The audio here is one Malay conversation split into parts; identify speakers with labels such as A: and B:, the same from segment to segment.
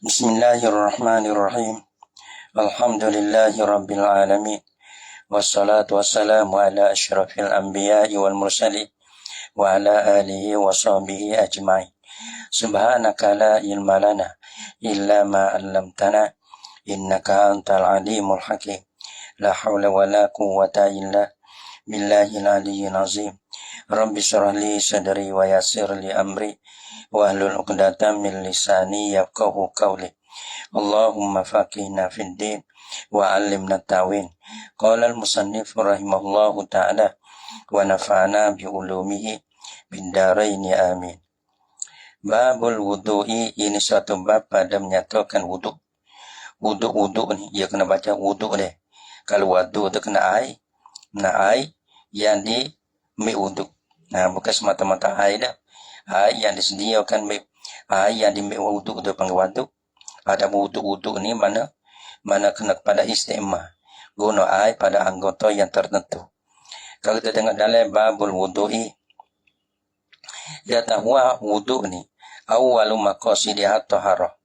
A: Bismillahirrahmanirrahim. Alhamdulillahi rabbil alamin. Wassalatu wassalamu ala asyrafil anbiya'i wal mursalin wa ala alihi wa sahbihi ajma'in. Subhanaka la ilma lana illa ma 'allamtana innaka antal alimul hakim. La haula wa la quwwata illa billahil aliyyil azim. Rabbi shrah li sadri wa yassir li amri wahlul 'uqdatam min lisani yafqahu qawli. Allahumma faqihna fid din wa 'allimna ta'wil. Qala al-musannif rahimahullahu ta'ala wa nafa'ana bi ulumihi bid dharain amin. Babul wudu'i, ini suatu bab pada menyatakan wudu. Wudu ni dia kena baca wudu deh. Kalau wudu tu kena air. Nah air yang di wudu. Nah bukan semata-mata air dah. Air yang disediakan air yang di wudu tu panggil wudu. Ada wudu ni mana kena pada istimewa. Guna air pada anggota yang tertentu. Kalau kita tengok dalam babul wudu'i, dia tahu wudu ni awwalu maqasidihat taharah.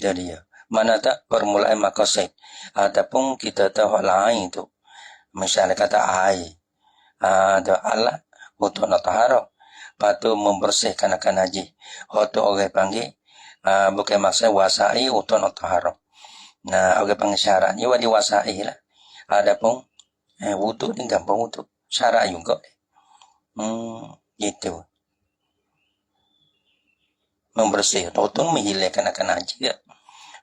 A: Jadi mana tak permulaan maqasid ataupun kita tahu lain tu. Misalnya kata air. Ada alat untuk taharah. Patu membersihkan akan haji. Untuk orang panggil bukan maksud wasai untuk taharah. Nah, orang panggil syarat ni wadi wasai lah. Adapun wudu ni gampang wudu. Syarat juga. Gitu. Membersih. Untuk menghilangkan akan haji ya.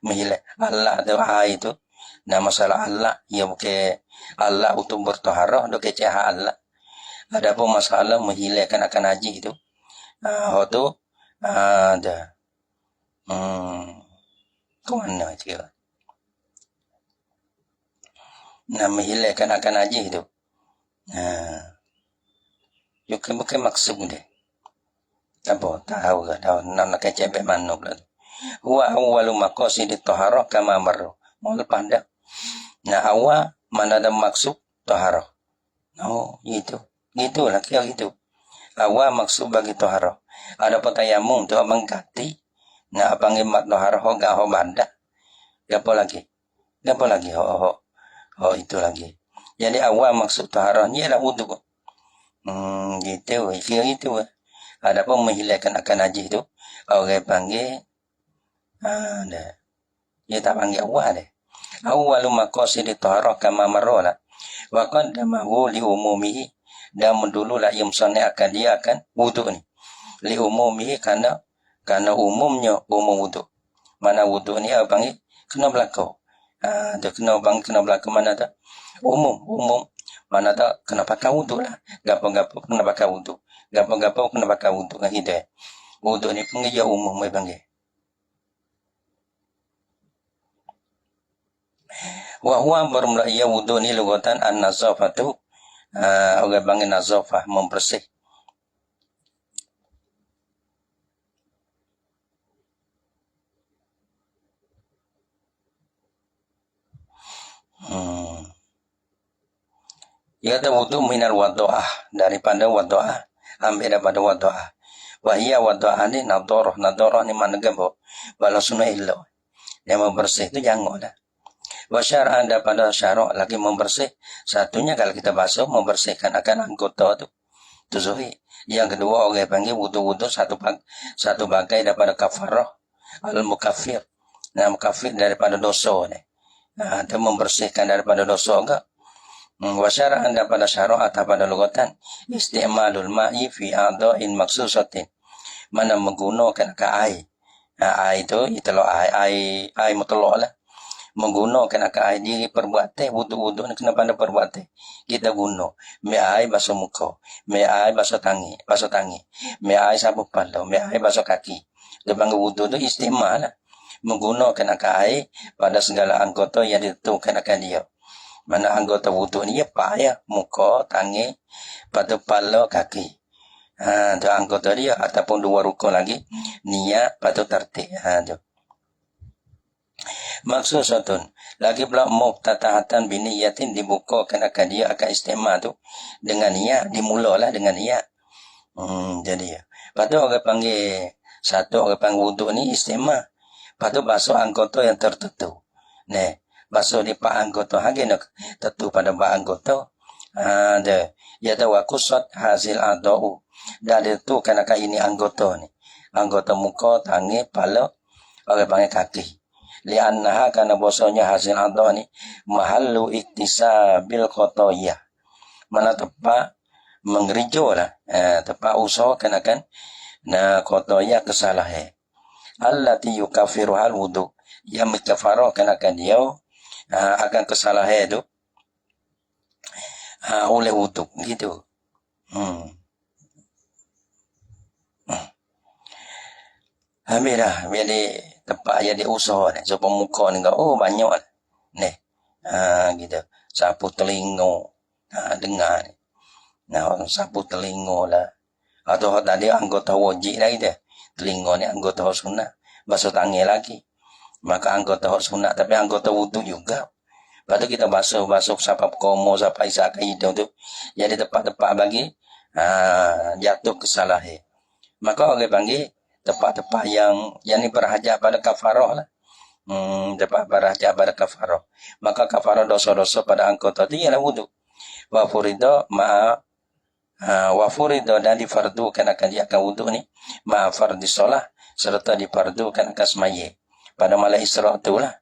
A: Menhilang. Allah tu air tu. Nah, masalah Allah. Ya bukan Allah untuk bertaharah. Dia keceha Allah. Adapun masalah menghilangkan akan haji itu. Tu ada. Ke mana dia? Nah, menghilangkan akan haji itu. Bukan maksud dia. Apa? Tahu ke? Tahu. Nak kecek baik mana pula. Huwa awwalu maqasidit taharah kama marru. Mau lepas dah. Nah, awal mana ada maksud taharah. Oh, gitu. Gitulah kira gitu. Awal maksud bagi taharah. Ada tayamum tu abang ganti. Nah, abang imat taharah gak ho banda. Gapo lagi? Ho itu lagi. Jadi awal maksud taharah ni adalah wudu. Gitu. Kira gitu. Ada pun menghilangkan akan haji tu. Orang panggil dah. Dia tak panggil awal deh. Awwalu maqasidit taharah kama marra. Wa qaddamahu li umumihi. Dan mendululah ia musannif akan dia akan wudu ni. Li umumihi kerana umumnya umum wudu. Mana wudu ni apa panggil? Kena berlaku. Dia kena berlaku mana tak? Umum. Mana tak kena pakai wudu lah. Gapo-gapo kena pakai wudu. Gapo-gapo kena pakai wudu kan gitu. Wudu ni panggil umum mai panggil. Wa huwa bermula ia wudu ni lugatan an-nazafatu. Orang panggil nazafah, membersih. Ia ada wudu minal wadu'ah. Daripada wadu'ah. Ambil daripada wadu'ah. Wahia wadu'ah ni nadarah. Nadarah ni mana gabok. Walau sunnah illah. Yang membersih tu jangan dah. Wasyara'an daripada syarak lagi membersih. Satunya kalau kita basuh membersihkan akan anggota tu. Itu zuhir. Yang kedua orang panggil wudu-wudu satu bagai daripada kafarah. Al-mukaffir. Nah, mukaffir daripada dosa ni. Itu membersihkan daripada dosa ke. Wasyara'an daripada syarak atau pada lugatan. Isti'malul ma'i fi a'dha'in maksusatin. Mana menggunakan ke air. Air tu, itulah air mutlak lah. Menggunakan air diri perbuatan wudu-wudu ni kena pandai perbuatan. Kita guna mi air basuh muka, mi air basuh tangi, mi air sapu kepala, mi air basuh kaki. Dia panggil wudu tu istimewa lah. Menggunakan air pada segala anggota yang ditentukan akan dia. Mana anggota wudu ni ya payah muka, tangi, pada kepala, kaki. Tu anggota dia ataupun dua rukun lagi niat pada tertib. Tu. Maksud satu lagi pula muftatahatan biniyatin dibukakan akan dia akan istimewa tu dengan niat, dimulalah dengan niat. Jadi ya. Lepas tu orang panggil satu orang panggil wudu ni istimewa. Lepas tu basuh anggota yang tertentu. Basuh di pak anggota hagi nak tentu pada pak anggota. Ada. Ya ada wakusat hasil adau. Dan itu karena ini anggota ni. Anggota muka, tangan, kepala, orang panggil kaki. Liannaha karena bosanya hasil adau ni mahallu iktisabil khotoyah. Mana tempat mengerijo lah. Tempat usaha kan khotoyah kesalahan. Allati yukafiru hal wudu. Yang mengkafarah kan dia akan kesalahan itu oleh wudu gitu. Habislah jadi tempat jadi usaha ni supaya muka ni banyak ni. Gitu. Sapu telinga dengar ni. Orang sapu telinga lah. Atau tadi anggota wajib lagi dia. Telinga ni anggota sunnah. Basuh tangan lagi. Maka anggota sunnah tapi anggota wudu juga. Lepas tu kita basuh siapa komo, siapa isyak hidung tu. Jadi tempat-tempat bagi jatuh kesalahan. Maka orang panggil tempat-tempat yang ni berhajat pada kafarah lah. Tempat berhajat pada kafarah. Maka kafarah dosa-dosa pada anggota tu ialah wudu. Wa furido dan difardukan akan dia akan wudu ni. Ma'a fardi solah. Serta difardukan akan semaya. Pada malam Isra' tu lah.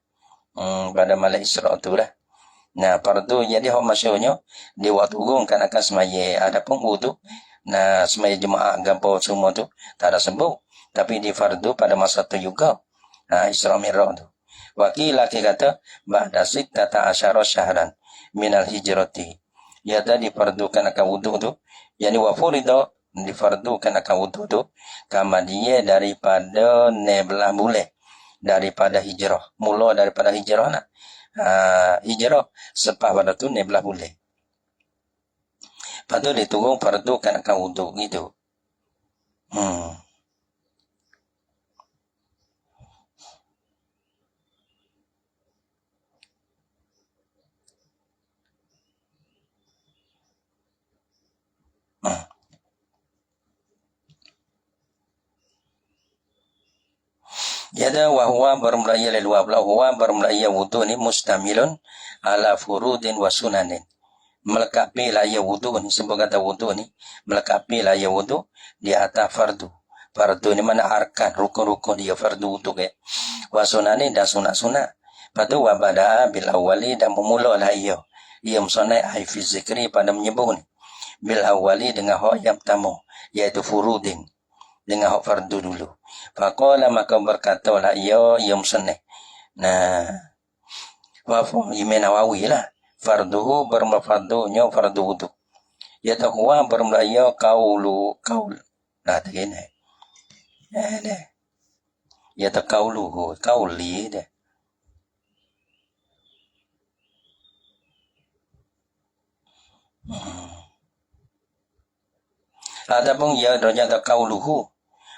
A: Pada malam Isra' tu lah. Nah, fardu jadi hak masyurnya di waktu kan akan semaya. Adapun wudu, semaya jemaah gampang semua tu tak ada sembuh. Tapi di fardu pada masa tu juga. Isra' Mi'raj tu. Wakil laki kata, ba'da sittata asyara syahran minal hijrati. Ya tadi difardukan akan wudu tu. Yani wafurido difardukan akan wudu tu. Kama dia daripada 12 bulan. Daripada hijrah. Mula daripada hijrah lah. Hijrah sepah pada tu 12 bulan. Lepas tu ditunggu fardu kan akan wudu gitu. Yada wahwa bermulaya lilwa huwa bermulaya wudu ni mustamilun ala furudin wa sunanin. Melengkapi laya wudu ni, sebab kata wudu ni melengkapi laya wudu di atas fardu. Fardu ni mana arkan, rukun-rukun dia fardu wudu ke. Wa sunanin dan sunat-sunat. Patu wa bada'a bil awali dan memulalah ia. Ia musonai ai fi zikri pada menyebut ni. Bil awali dengan hak yang pertama, iaitu furudin. Dengan hak fardu dulu. Faqala maka berkatalah ia musannah. Wafu Imam Nawawi lah. Farduhu bermafardunya fardu wudu. Ya tahuwa bermulaya kaul. Tak kena. Ya taqauluhu kauli dah. Adapun ya roja taqauluhu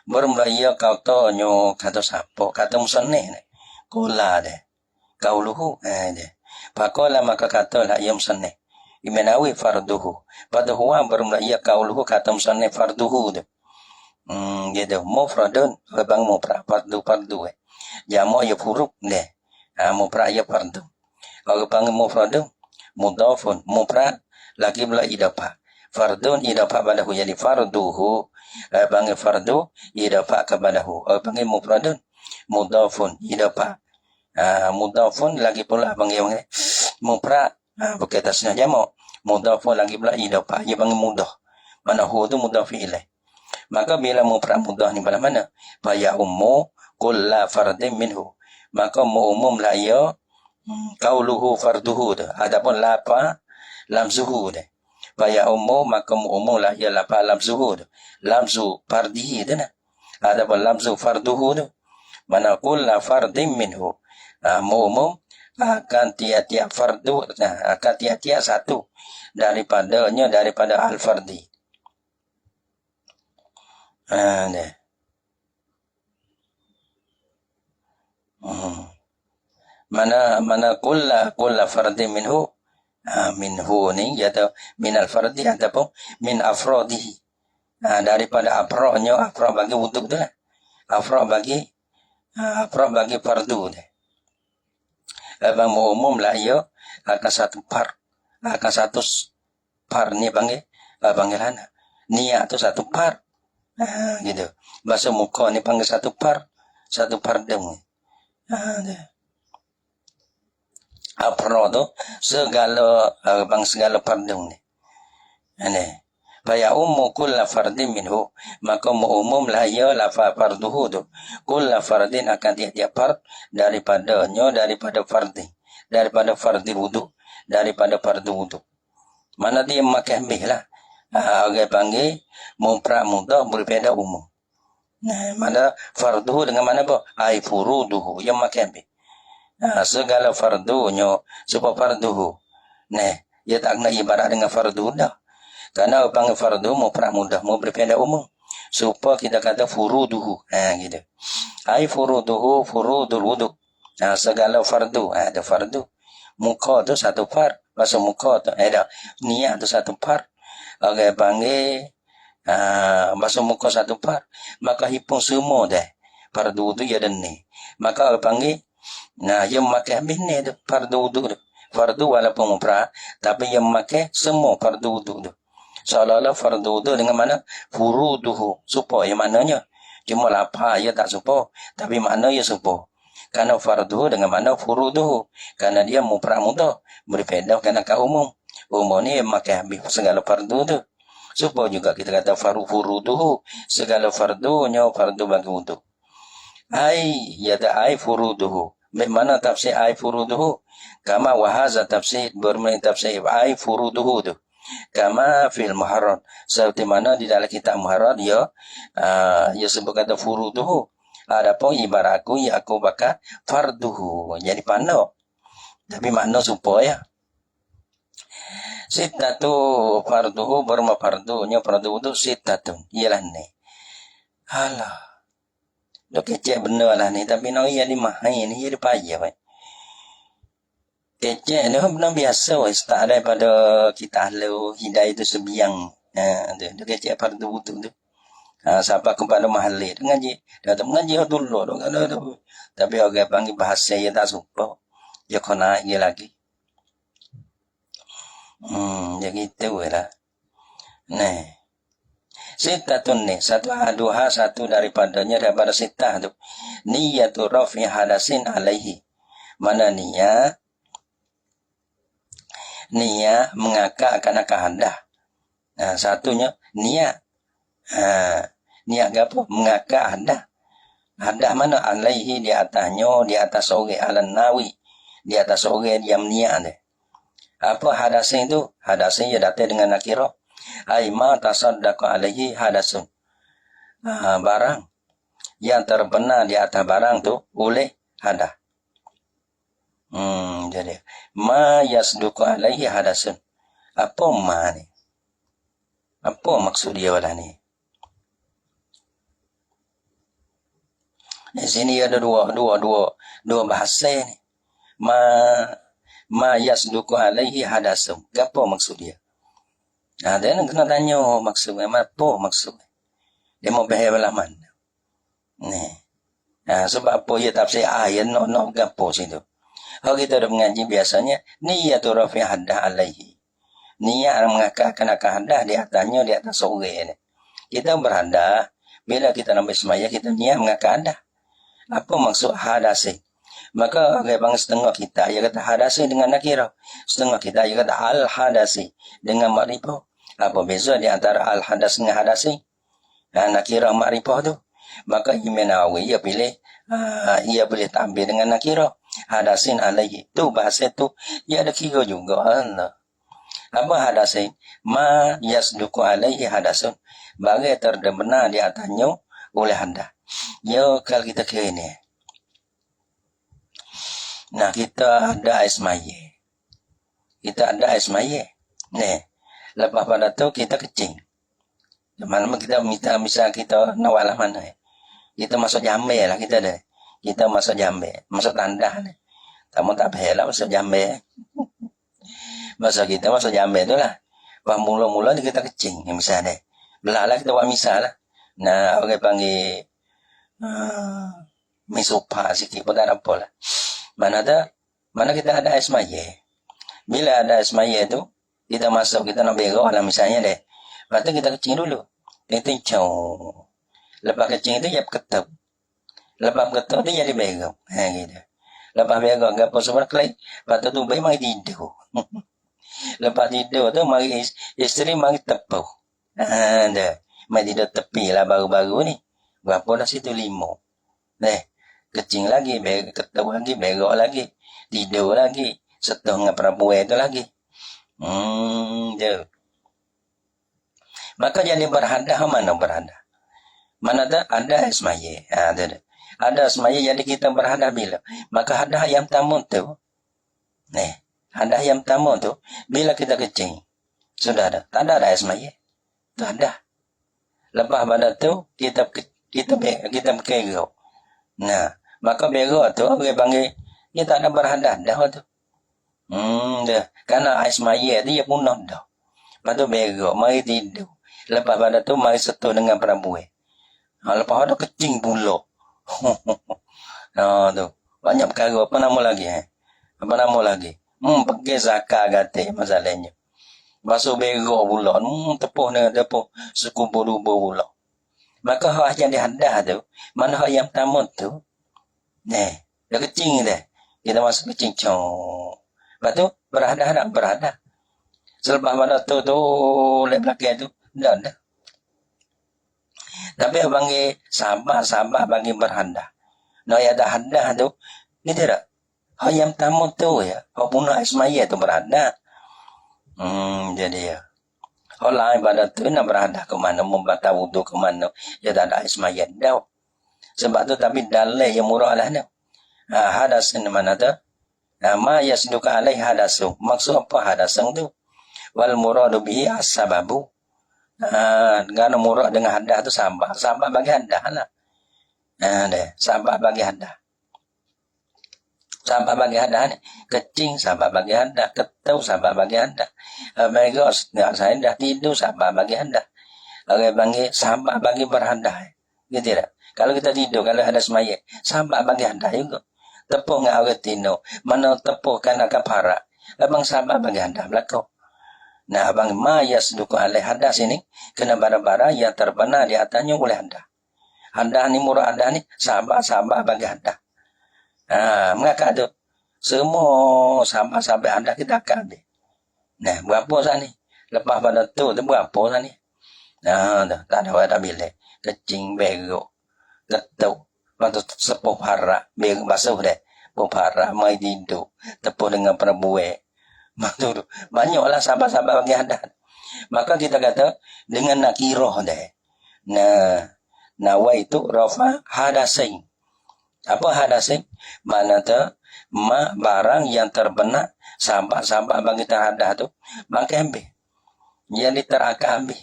A: bermulaya katanya kata siapa? Kata musannah ni. Qala dah. Qauluhu dah. Faqala maka katalah ia musannah. Imam Nawawi farduhu. Pada huwa bermulaya qauluhu kata musannah farduhu dah. Gitu. Mufradun bang mufrad fardu. Jamak ya huruf dah. Mufrad ya fardu. Kalau panggil mufradun mudhafun mufrad lagi pula idafah. Fardun idafah padahu jadi farduhu. Panggil fardu idafah kepadahu. Panggil mufradun mudhafun idafah. Mudhafun lagi pula panggil mufrad berkaitan dengan jamak. Mudhafun lagi pula idafah. Dia panggil mudah. Mana hu tu mudhaf ilaih. Maka bila mufrad mudah ni pada mana? Fa ya ummu kulla fardin minhu. Maka umum la ya qauluhu farduhu tu. Adapun lapa lamzuhu tu. Fa ya ummu maka umum la ya lapa lamzuhu tu. Lamzu fardihi tu nah. Adapun lamzu farduhu tu. Mana kulla fardin minhu. Umum akan tiap-tiap fardu, akan tiap-tiap satu daripada al-fardi. Mana kulla fardin minhu. Minhu ni atau min al-fardi ataupun min afradihi. Daripada afra'nya, afra' bagi wuduk tu lah. Afra' bagi Afrod bagi fardu deh. Abang mau umum lah yo akan satu par, akan satu par ni panggil panggilan niat tu satu par. Gitu. Bahasa muka ni panggil satu par deng. Afrod tu segala segala par deng ni. Ane. Faya ummu kulla fardin minhu, maka umumlah ia lafa farduhu tu. Kulla fardin akan tiap-tiap fard daripadanya, daripada fardi, daripada fardi wudu, daripada fardu wudu. Mana dia makan bih lah. Orang panggil mumprak mudah berbeza umum. Nah, mana farduhu dengan mana apa? Ai furuduhu yang makan bih. Segala fardunya sebab farduhu. Nah, ia tak kena ibarat dengan fardu dah. Karena panggil fardu mau pernah mudah mau berbeda umum. Supaya kita kata furuduhu. Gitu. Ai furuduhu furudul wudu. Segala fardu. Ada fardu. Muka tu satu par. Bahasa muka tu ada. Niat tu satu par. Orang panggil bahasa muka satu par. Maka hipung semua dah. Fardu tu ya dan ni. Maka orang panggil yang makan habis ni tu. Fardu wudu tu. Fardu walaupun mupra. Tapi yang makan semua fardu wudu tu. Seolah-olah fardu tu dengan mana? Furuduhu. Supo yang mananya? Cuma lapar ya tak supo. Tapi makna ya supo. Karena fardu dengan mana? Furuduhu. Karena dia mumprak mudah. Berbeda kerana kau umum. Umum ni makan habis segala fardu tu. Supo juga kita kata furuduhu. Segala fardunya fardu bagi wudu. Ai ya da ai furuduhu. Bagaimana tafsir ai furuduhu? Kama wahaza tafsir bermain tafsir ai furuduhu tu. Kama fil muharrar, seperti mana di dalam kitab muharrar ya sebut kata furuduhu. Adapun ibarat aku ya aku bakal farduhu. Jadi pandai. Tapi makna supaya sitatu farduhu berma fardunya fardu itu sitatu. Ialah ni. Alah. Dah kecek benar lah ni tapi no ia dimahai ni ia dipayah baik. Kecek ni benar biasa tak daripada kita lalu hidayah itu sebiang. Dia kecek fardu wudu tu. Siapa kepada mahali dia ngaji. Dia kata mengaji dulu tu. Tapi orang panggil bahasa dia tak suka. Dia kena dia lagi. Jadi gitu lah. Nah. Sitatun ni. Satu daripadanya daripada sitah tu. Niyatu rafi hadasin alaihi. Mana niat? Niat mengakak akan handah. Satunya niat. Niat apa? Mengakak handah. Handah mana? Alaihi di atasnya, di atas orang alan nawi. Di atas orang yang niat dia. Apa hadasin itu? Hadasin ia datang dengan nakirah. Aima tasaddaqa alaihi hadasun. Barang yang terbenar di atas barang tu oleh hadah. Jadi ma yasduqu alaihi hadasun. Apa ma ni? Apa maksud dia wala ni? Di sini ada dua bahasa ni. Ma yasduqu alaihi hadasun. Apa maksud dia? Dia nak kena tanya maksudnya apa maksudnya. Dia mau bahaya belah mana? Ni. Sebab apa dia tafsir ayat nak gapo situ. Kalau kita dah mengaji biasanya niyatul rafi haddah alaihi. Niat mengakakkan akan haddah di atasnya di atas orang ni. Kita berhadah bila kita nampak semaya kita niat mengakak haddah. Apa maksud hadasi? Maka orang bang setengah kita ia kata hadasi dengan nakirah. Setengah kita ia kata al hadasi dengan makrifah. Apa beza di antara al hadas dengan hadasi? Nakirah makrifah tu. Maka Imam Nawawi ia pilih ia boleh tampil dengan nakirah. Hadasin alaihi. Tu bahasa tu ia ada kira juga. Allah. Apa hadasin? Ma yasduqu alaihi hadasun. Bagi terbenar di atasnya oleh hadah. Ya kalau kita kira ni. Nah kita ada ais maye. Kita ada ais maye. Ni. Lepas pada tu kita kecing. Mana kita minta misal kita nawalah mana. Kita masuk jambe lah kita dah. Kita masuk jambe, masuk tandah ni. Kamu tak payah lah masuk jambe. Masa kita masuk jambe tu lah. Wah mula-mula ni kita kecing. Yang misalnya. Belah lah kita buat misal lah. Nah orang panggil. Misupa sikit pun tak ada apa lah. Mana kita ada ais maya. Bila ada ais maya tu, kita masuk, kita nak berak lah misalnya deh. Lepas tu kita kecing dulu. Kita cium. Lepas kecing tu, ya ketup. Lepas ketup tu, jadi berak. Gitu. Lepas berak, apa semua kelai. Lepas tu, bayi mari tidur. Lepas tidur tu, mari isteri mari tepuk. Dah. Mari tidur tepi lah baru-baru ni. Berapa dah situ 5. Kecing lagi, ketup lagi, berak lagi. Tidur lagi. Setengah perempuan itu lagi. Je. Maka jadi berhadah, mana berhadah? Mana ada asmaya. Ada asmaya, jadi kita berhadah bila? Maka hadah yang tamu tu. Hadah yang tamu tu, bila kita kecing. Sudah ada. Tak ada asmaya. Tu ada. Lepas pada tu, kita berkerok. Nah, maka berkerok tu, orang panggil, kita ada berhadah dah tu. Dah. Karena ais maya dia punah dah. Lepas tu berak, mari tidur. Lepas pada tu, mari setuh dengan perempuan. Lepas ada kecing pula. Tu. Banyak perkara. Apa nama lagi? Apa nama lagi? Pergi zakar kata masalahnya. Masuk berak pula. Tepuh dengan tepuh. Sekumpul-kumpul pula. Maka hak yang dihadah tu, mana hak yang pertama tu, dah kecing dah. Kita masuk kecing cong. Lepas tu, berhadah. Selepas pada tu, lep belakang tu, dah. Tapi bagi sahabat bagi berhadah. Nah, yang ada hadah tu, ni tidak. Hak yang pertama tu ya, hak punah ismaya tu berhadah. Jadi ya. Hak lain pada tu, nak berhadah ke mana, membatal wudhu ke mana, ya tak ada ismaya dah. Sebab tu, tapi dalai yang murah lah tu. Hadas ni mana tu? Ma yasduka alaih hadasu. Maksud apa hadasan tu? Wal muradu bihi as-sababu. Kerana murad dengan hadah tu sabab. Sabab bagi hadah lah. Sabab bagi hadah. Sabab bagi hadah ni. Kecing sabab bagi hadah. Ketau sabab bagi hadah. Mereka saya dah tidur sabab bagi hadah. Orang panggil sabab bagi berhadah. Gitu tak? Kalau kita tidur, kalau ada semaya, sabab bagi hadah juga. Tepuk dengan orang tino. Mana tepuk kerana kapara. Abang sahabat bagi anda belakang. Nah, abang ma yasduku alaih hadas ini. Kena bara-bara yang terbenar di atasnya oleh anda. Anda ni murah anda ni. Sahabat-sahabat bagi anda. Mengakak tu. Semua sahabat-sahabat anda kita akan ambil. Nah, berapa sah ni? Lepas pada tu berapa sah ni? Tak ada wadah bilik. Kecing, beruk, ketuk. Lepas tu sepuh harak. Biar basuh deh. Sepuh harak. Mai tidur. Tepuh dengan perempuan. Banyaklah sahabat-sahabat bagi hadat. Maka kita kata. Dengan nakirah deh. Nawa itu rafa hadasain. Apa hadasain? Mana tu. Barang yang terbenak. Sahabat-sahabat bagi terhadah tu. Maka ambil. Jadi terakan ambil.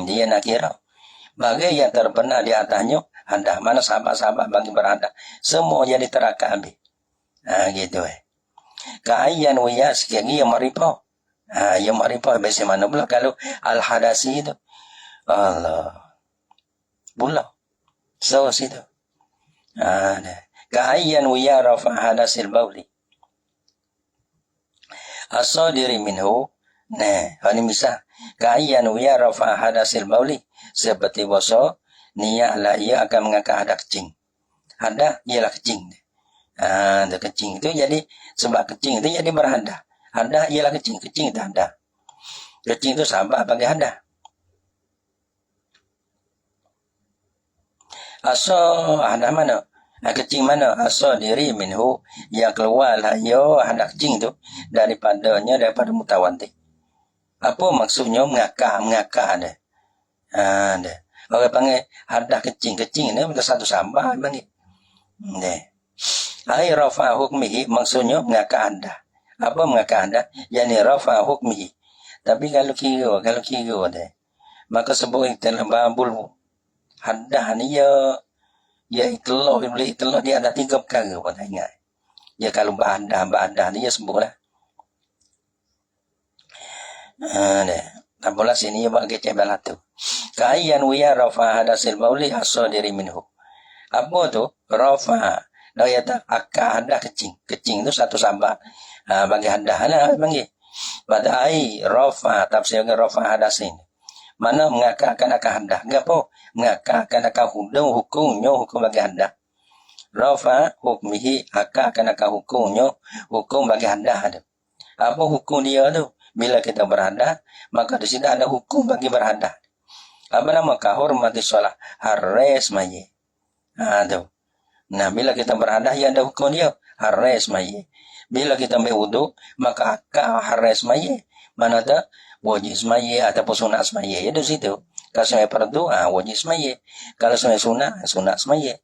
A: Dia nakirah. Bagi yang terbenar di atasnya, anda mana sahabat-sahabat bagi berada. Semua jadi terakan ambil. Gitu Ka'ayyan wiyah sekali yang maripah. Yang maripah biasa mana pula kalau al-hadasi itu. Allah. Pula. So, situ. Ka'ayyan wiyah rafa hadasil bawli. As-sadiri minhu. Ini misal. Ka'ayyan wiyah rafa hadasil bawli. Seperti boso, niatlah ia akan mengangkat hadah kecing. Hadah ialah kecing. Kecing itu jadi, sebab kecing itu jadi berhadah. Hadah ialah kecing itu hadah. Kecing itu sahabat bagi hadah. Hadah mana? Kecing mana? Diri minhu, yang keluarlah ia hadah kecing itu daripada mutawanti. Apa maksudnya mengakar ada? Orang panggil hadah kecing ni ada satu sambal panggil. Ai rafa hukmihi maksudnya mengakar hadah. Apa mengakar hadah? Yani rafa hukmihi. Tapi kalau kira deh. Maka sebut dalam babul hadah ni ya itulah dia ada 3 perkara pun tak ingat. Ya kalau bahadah ni ya sebutlah. Tak boleh sini ya bagi cebal tu. Ka'ayyan wiya rafa hadasil bauli as-sadiri minhu. Apa tu? Rafa. Dia kata akak hadah kecing. Kecing tu satu sabar. Bagi hadah lah panggil. Pada ai rafa tafsir rafa hadasin. Mana mengakakkan akan hadah. Gapo? Mengakakkan akan hukumnya hukum bagi hadah. Rafa hukmihi akakkan akan hukumnya hukum bagi hadah ada. Apa hukum dia tu? Bila kita berhadah, maka di sini ada hukum bagi berhadah. Apa nama kahormati solat hares maye. Tu. Nah, bila kita berhadah, ya ada hukum dia hares maye. Bila kita berwudu, maka akak hares maye. Mana tu? Wajib semaye ataupun sunat semaye. Ya di situ. Kalau saya fardu, wajib semaye. Kalau saya sunat, sunat semaye.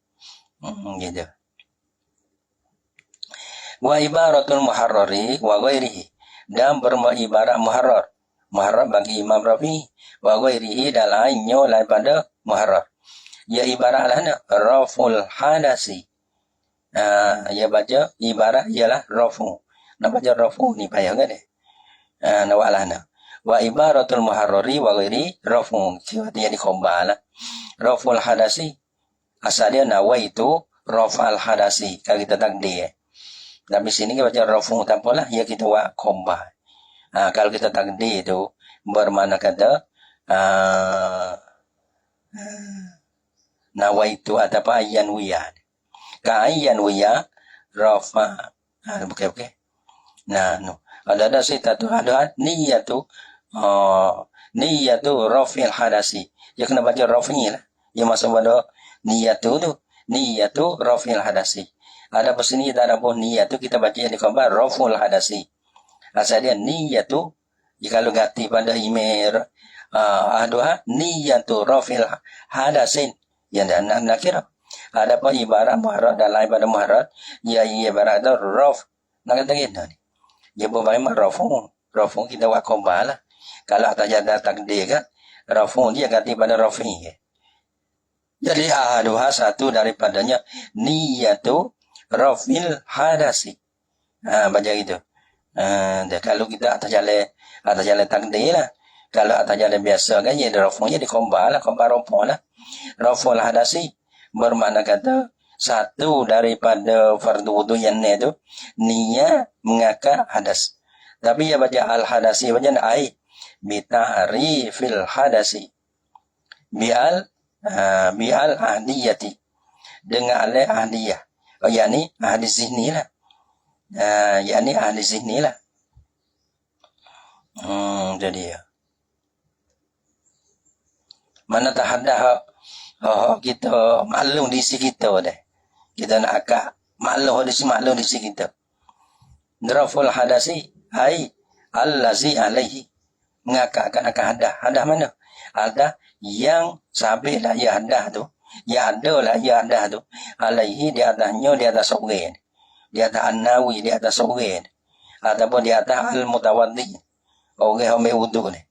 A: Gitu. Wa ibaratul muharrari wa ghairihi. Dan beribarat muharrar. Muharrar bagi Imam Rafi. Wa ghairihi dan lainnya daripada muharrar. Ya ibaratlah raful hadasi. Ya baca ibarat ialah rafu. Nak baca rafu ni payah kan? Nak walah nak. Wa ibaratul muharrari wa ghairi rafu. Dia di khombal. Raful hadasi. Asal dia nawaitu rafal hadasi. Kalau kita takdir. Tapi sini kita baca rafu tak apalah. Ya kita buat khombal. Kalau kita takdir tu bermakna kata nawaitu ataupun ayyan wiyah. Ka ayyan wiyah rafa. Okey. Nah, no. Ada sitatu ada niyatu rafil hadasi. Ya kena baca rafni lah. Ya masuk pada niyatu tu. Niyatu rafil hadasi. Ada pesini kita ada pun niyatu kita baca di khabar raful hadasi. Asal dia niyatu kalau ganti pada imir niyatu rafil hadasin. Yang nak kira. Ada pun ibarat muharrar dan lain pada muharrar. Ya ibarat tu raf. Nak kata kita ni. Ya bagaimana rafu kita buat khombal lah. Kalau atas jada takdir kan, rafu dia ganti pada rafi. Jadi satu daripadanya niyatu rafil hadasi. Baca gitu. Kalau kita atas jalan takdir lah. Kalau atas jalan biasa kan, ya rafunya di khombal lah, khombal rafu lah. Raful hadasi bermakna kata satu daripada fardu wudu yang ni tu niat mengakar hadas. Tapi dia baca al-hadasi baca ai bitahri fil hadasi bial ahdiyati dengan alai ahdiyah. Yani ahdi zihni lah. Yani ahdi zihni lah. Jadi ya. Mana tak ada kita maklum di sisi kita dah. Kita nak akak maklum di sisi kita. Draful hadasi ai allazi alaihi. Mengakakkan akan hadah. Hadah mana? Hadah yang sabit lah ya hadah tu. Ya ada lah ya hadah tu. Alaihi di atasnya, di atas sore. Di atas an-nawi, di atas sore. Ataupun di atas al-mutawaddi. Orang ambil wudu ni.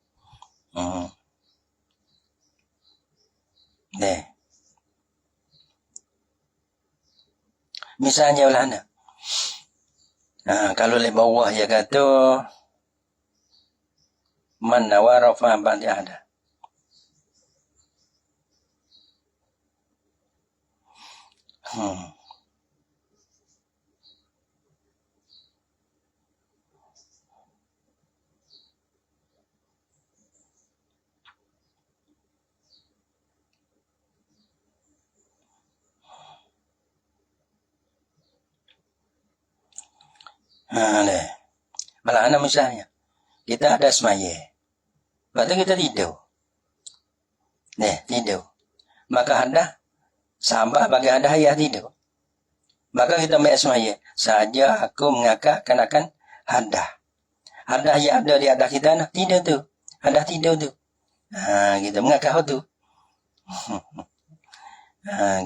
A: Misalnya ulana. Kalau di bawah dia kata man nawarafa ba'di ada. Malah misalnya kita ada semaya. Lepas tu kita tidur. Tidur. Maka anda sama bagi anda hayat tidur. Maka kita ambil semaya. Saja aku mengakakkan akan hadah. Hadah yang ada di atas kita nak tidur tu. Hadah tidur tu. Kita mengakak tu.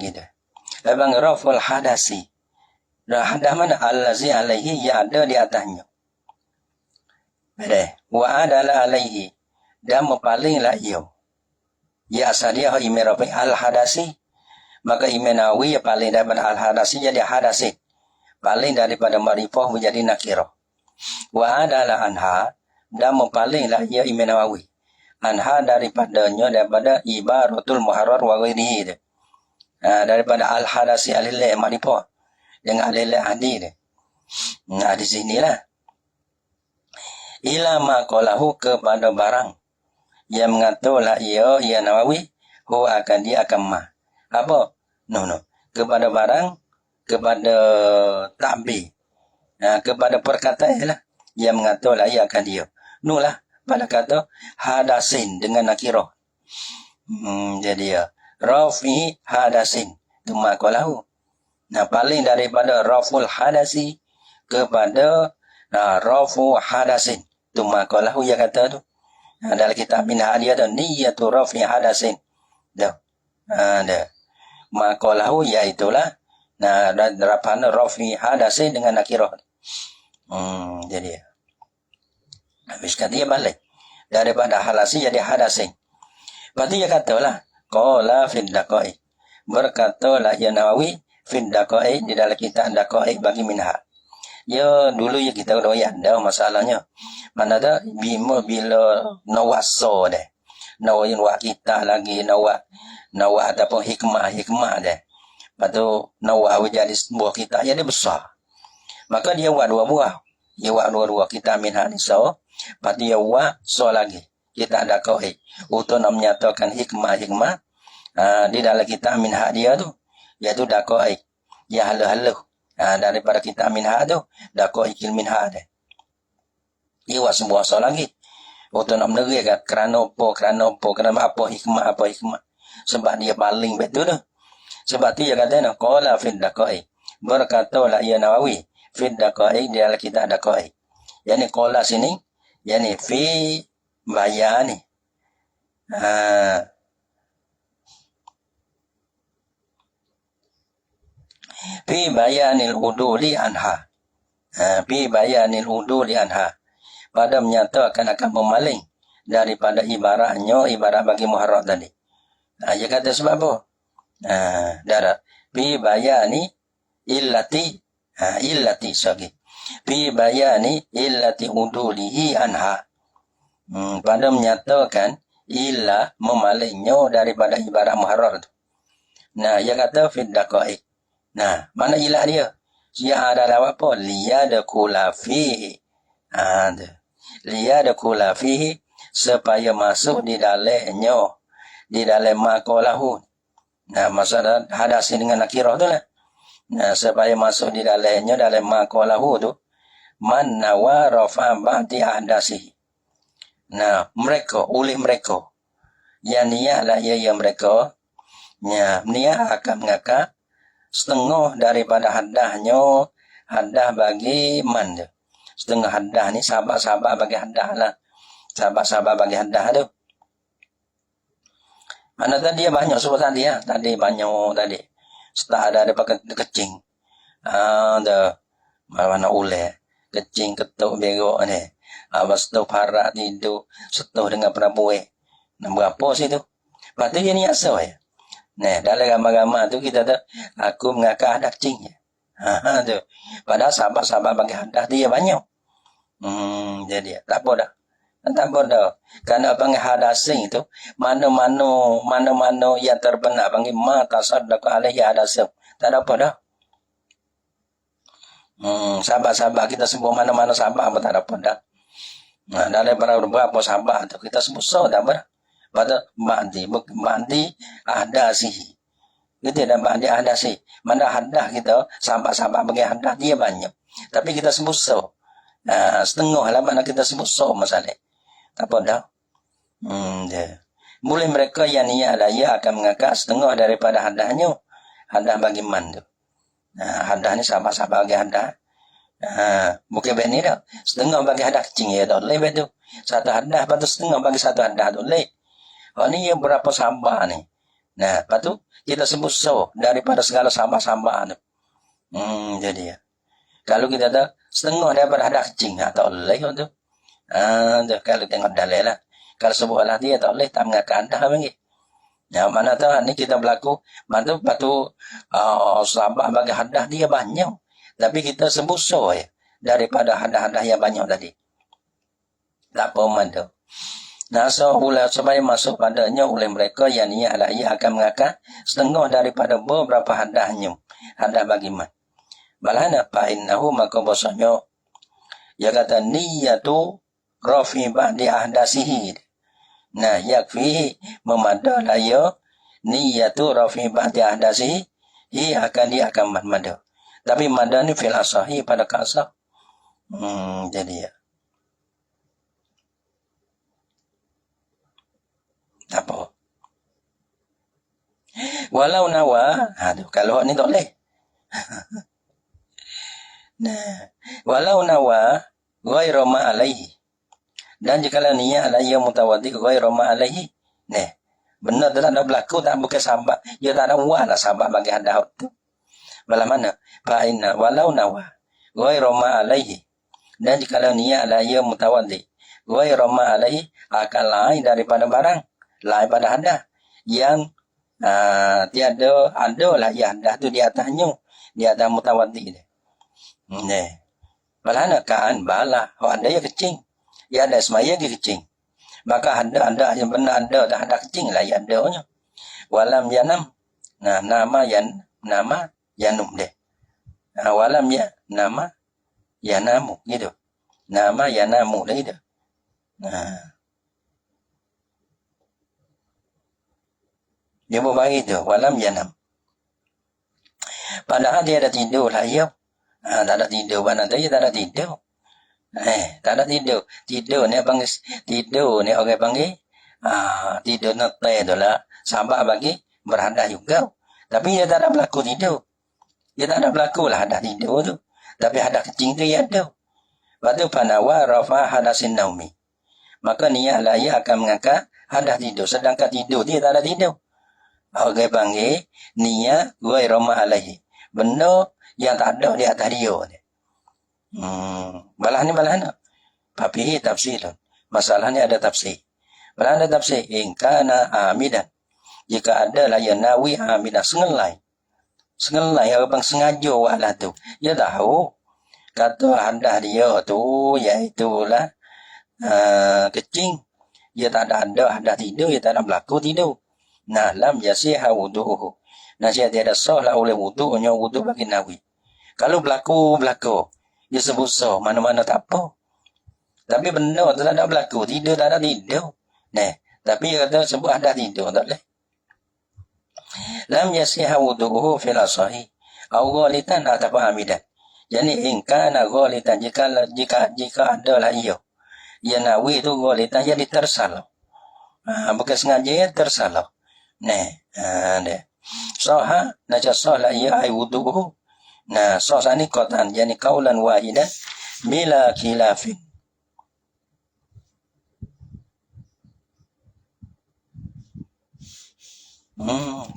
A: Gitu. Abang raful hadasi. Hadah mana allazi alaihi yang ada di atasnya. Wa adalah alaihi dan mempalinglah ia. Ya asal dia imirafi al-hadasi. Maka imenawi ya paling daripada al-hadasi jadi hadasi. Paling daripada ma'rifah menjadi nakirah. Wa adalah anha dan mempalinglah ia imenawi. Anha daripadanya daripada ibaratul muharrar wa ghairihi. daripada al-hadasi alillah maripo dengan alillah adi dia. Di sinilah ila ma qalahu kepada barang yang mengatalah ia Nawawi huwa akan dia akan ma. Apa? No. Kepada barang, kepada ta'bir. Kepada perkataan lah yang mengatalah ia akan dia. Nulah pada kata hadasin dengan nakirah. Jadi ya rafi hadasin tu ma qalahu. Paling daripada raful hadasi kepada rafu hadasin tu ma qalahu ya kata tu. Dalam kitab Minhaj dia ada niyatu rafi hadasin. Dah. Ma qalahu iaitulah darapan rafi hadasin dengan nakirah. Jadi habis kata dia balik daripada halasi jadi hadasin. Berarti dia katalah qala fid daqaiq. Berkatalah ya Nawawi fid daqaiq di dalam kitab daqaiq bagi Minhaj. Ya dulu ya kita doyan dah masalahnya. Mana dah bila nawaso dah. Nawain wa kita lagi nawa ataupun hikmah dah. Lepas tu nawa jadi buah kita jadi besar. Maka dia buat dua buah. Dia buat dua-dua kita Minhaj ni so. Lepas tu dia buat so lagi. Kita ada kauhid untuk nak menyatakan hikmah di dalam kitab Minhaj dia tu iaitu daqaiq ya halu daripada kitab Minhaj tu daqaiqil Minhaj dia buat sebuah soal lagi untuk nak menerangkan kerana apa hikmah sebab dia paling betul tu sebab tu dia kata qala fid daqaiq berkatalah ya Nawawi fid daqaiq di dalam kitab daqaiq yakni qala sini yakni fi bayani fi bayanil uduli anha fi bayanil uduli anha pada menyatakan akan memaling daripada ibarat bagi muharram tadi. Dia kata sebab apa? Darah fi bayani illati sagi fi bayani illati udulihi anha pada menyatakan illa memalingnya daripada ibarat muharrar tu. Dia kata fid daqaiq. Mana ilah dia? Dia adalah apa? Liyadkhula fihi. Liyadkhula fihi supaya masuk di dalamnya, di dalam maqalahu. Maksud hadasi dengan nakirah tu lah. Supaya masuk di dalamnya dalam maqalahu tu man nawa rafa ba'di ahdasihi. Mereka yang niatlah yang mereka niat akan mengakak setengah daripada haddahnya haddah bagi man tu. Setengah haddah ni sahabat-sahabat bagi haddah lah. Sahabat-sahabat bagi haddah tu. Mana tadi dia banyak sebut tadi ya. Tadi banyak tadi. Setelah ada daripada kecing. Ada mana uleh. Kecing ketuk berok ni. Setelah parak tidur. Setelah dengan perabuih. Berapa sih tu? Lepas tu dia ni asal ya. Dalam gambar-gambar tu kita tahu aku mengakar hadah kecing. Tu. Padahal sahabat-sahabat bagi hadah dia banyak. Jadi tak apa dah. Tak apa dah. Kerana panggil hadah sing tu mana-mana yang terbenar panggil ma tasaddaq alaihi hadah sing. Tak ada apa dah. Sahabat-sahabat kita sebut mana-mana sahabat apa tak ada apa dah. Dalam beberapa sahabat tu kita sebut so dah ber. Pada ba'di ahdah sihi. Kita dah ba'di ahdah sihi. Mana haddah kita, sahabat-sahabat bagi haddah dia banyak. Tapi kita sebut so. Setengah lah mana kita sebut so masalah. Tak apa dah. Boleh mereka yang niat lah, ia akan mengakak setengah daripada haddahnya. Haddah bagi man tu. Haddah ni sahabat-sahabat bagi haddah. Bukan baik ni dah. Setengah bagi haddah kecing ya tak boleh baik tu. Satu haddah, lepas tu setengah bagi satu haddah tu boleh. Ni yang berapa sahabat ni. Lepas tu kita sebut so daripada segala sahabat-sahabat tu. Jadi ya. Kalau kita tahu setengah daripada hadah kecing, tak boleh tu. Kalau tengok dalil lah. Kalau sebut Allah dia tak boleh, tak mengakan dah lagi. Mana tahu ni kita berlaku, mana tu sahabat bagi hadah dia banyak. Tapi kita sebut so ya. Daripada hadah-hadah yang banyak tadi. Tak apa man tu. Nasa ulah supaya masuk padanya oleh mereka yang ia adalah ia akan mengakar setengah daripada beberapa hadahnya. Hadah bagaimana? Balana fa'innahu maka bahasanya dia kata niyatu rafi ba'di ahdasihi. Nah, yakfi memadalah ya niyatu rafi ba'di ahdasihi. Ia akan mada. Tapi mada ni fil asahi pada kasar. Jadi ya. Apa? Walau nawa, kalau ni tak boleh. Nah, walau nawa ghairu ma alaihi. Dan jika niat ala yang mutawaddi ghairu ma alaihi. Nah, benar tak ada berlaku tak bukan sahabat. Dia tak ada wala sahabat bagi hadah tu. Bala mana? Fa inna walau nawa ghairu ma alaihi. Dan jika niat ala yang mutawaddi ghairu ma alaihi akan lain daripada barang, lain pada hadah yang tiada ada lah yang hadah tu di atasnya, di atas mutawaddi dia. Nah, balana kaan bala, ada yang kecing, ya ada semaya dia kecing. Maka ada yang benar ada kecing lah yang adanya. Walam yanam, nah nama yanum deh. Walam ya nama yanamu gitu. Nama yanamu dah gitu. Nah, dia berbagi tu, walam yanam. Padahal dia ada tidur lah, ya. Tak ada tidur, mana tadi tak ada tidur. Tak ada tidur. Tidur ni orang panggil, tidur nete tu lah. Sahabat bagi berhadah juga. Tapi dia tak ada berlaku tidur. Dia tak ada berlaku lah hadah tidur tu. Tapi hadah kecing tu dia ada. Lepas tu panawa rafa hadasin naumi. Maka niat lah ia akan mengangkat hadah tidur. Sedangkan tidur dia tak ada tidur. Orang panggil niat ghairu ma alaihi. Benda yang tak ada di atas dia. Balah ni. Tapi tafsir. Masalah ni ada tafsir. Balah ada tafsir. Ingkana amidan. Jika ada lah yang nawi amidan. Sengelai. Orang bang sengaja walah tu. Dia tahu. Kata hadah dia tu. Iaitulah. Kecing. Dia tak ada hadah tidur. Dia tak ada berlaku tidur. Nah, lam yasiha wudu'uhu. Nah, dia tiada sah lah oleh wudu'nya wudu' bagi nawi. Kalau berlaku. Dia sebut sah. Mana-mana tak apa. Tapi benda tu tak ada berlaku. Tidur tak ada tidur. Nah, tapi dia kata sebut ada tidur. Tak boleh. Lam yasiha wudu'uhu fil asahi. Au ghalitan atau hamidan. Jadi, ingkana ghalitan. Jika ada lah ia. Ya nawi tu ghalitan jadi tersalah. Bukan sengaja ya tersalah. Nah, dia. Soha, naja solah ia ai wudu'uhu. Nah, soh ni kotan. Yani kaulan wahidan. Bila khilafin.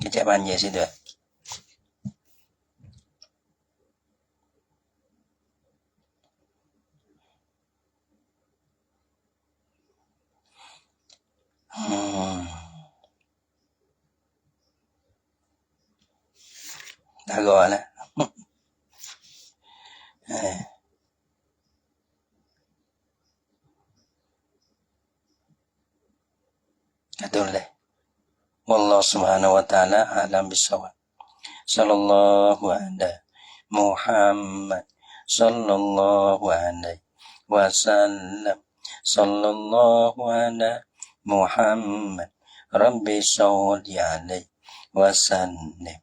A: Kecap banjir situ. Tak gua lah. Betul deh. Wallahu subhanahu wa ta'ala alam bisawab. Sallallahu alaihi Muhammad. Sallallahu alaihi wasallam. Sallallahu alaihi Muhammad. Rabbi salli alaihi wasallam.